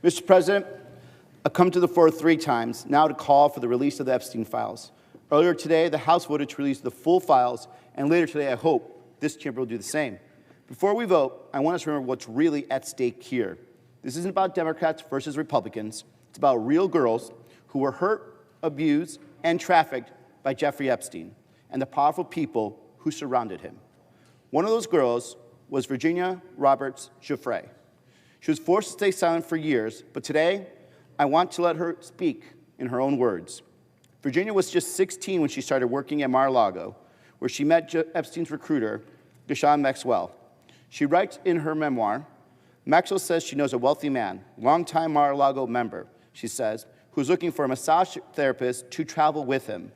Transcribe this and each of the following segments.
Mr. President, I've come to the floor 3 times now to call for the release of the Epstein Files. Earlier today, the House voted to release the full files, and later today, I hope this chamber will do the same. Before we vote, I want us to remember what's really at stake here. This isn't about Democrats versus Republicans. It's about real girls who were hurt, abused, and trafficked by Jeffrey Epstein and the powerful people who surrounded him. One of those girls was Virginia Roberts Giuffre. She was forced to stay silent for years, but today I want to let her speak in her own words. Virginia was just 16 when she started working at Mar-a-Lago, where she met Epstein's recruiter, Ghislaine Maxwell. She writes in her memoir, Maxwell says she knows a wealthy man, longtime Mar-a-Lago member, she says, who's looking for a massage therapist to travel with him.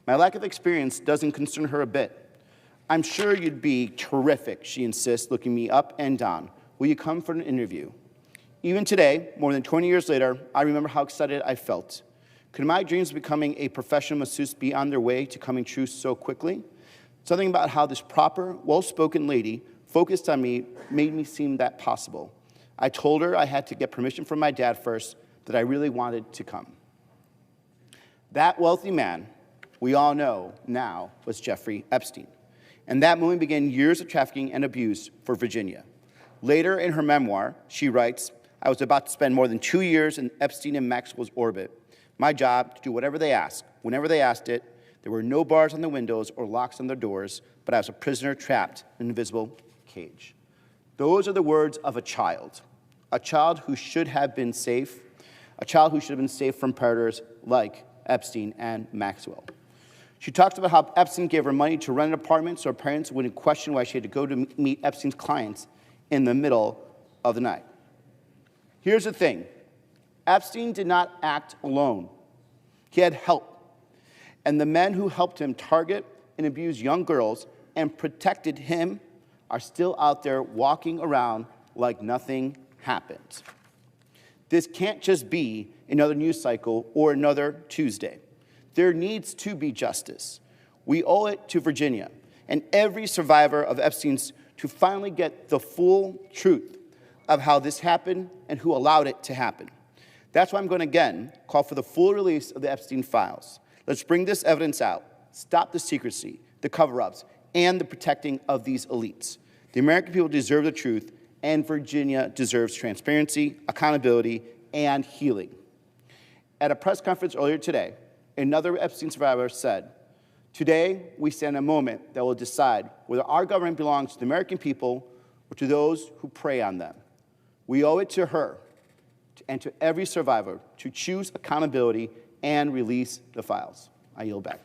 My lack of experience doesn't concern her a bit. I'm sure you'd be terrific, she insists, looking me up and down. Will you come for an interview? Even today, more than 20 years later, I remember how excited I felt. Could my dreams of becoming a professional masseuse be on their way to coming true so quickly? Something about how this proper, well-spoken lady focused on me made me seem that possible. I told her I had to get permission from my dad first, that I really wanted to come. That wealthy man, we all know now, was Jeffrey Epstein. And that moment began years of trafficking and abuse for Virginia. Later in her memoir, she writes, I was about to spend more than 2 years in Epstein and Maxwell's orbit. My job, to do whatever they asked, whenever they asked it. There were no bars on the windows or locks on their doors, but I was a prisoner trapped in an invisible cage. Those are the words of a child who should have been safe, a child who should have been safe from predators like Epstein and Maxwell. She talks about how Epstein gave her money to rent an apartment so her parents wouldn't question why she had to go to meet Epstein's clients in the middle of the night. Here's the thing. Epstein did not act alone. He had help. And the men who helped him target and abuse young girls and protected him are still out there walking around like nothing happened. This can't just be another news cycle or another Tuesday. There needs to be justice. We owe it to Virginia and every survivor of Epstein's to finally get the full truth of how this happened and who allowed it to happen. That's why I'm going to again call for the full release of the Epstein Files. Let's bring this evidence out, stop the secrecy, the cover-ups, and the protecting of these elites. The American people deserve the truth, and Virginia deserves transparency, accountability, and healing. At a press conference earlier today, another Epstein survivor said, today we stand in a moment that will decide whether our government belongs to the American people or to those who prey on them. We owe it to her and to every survivor to choose accountability and release the files. I yield back.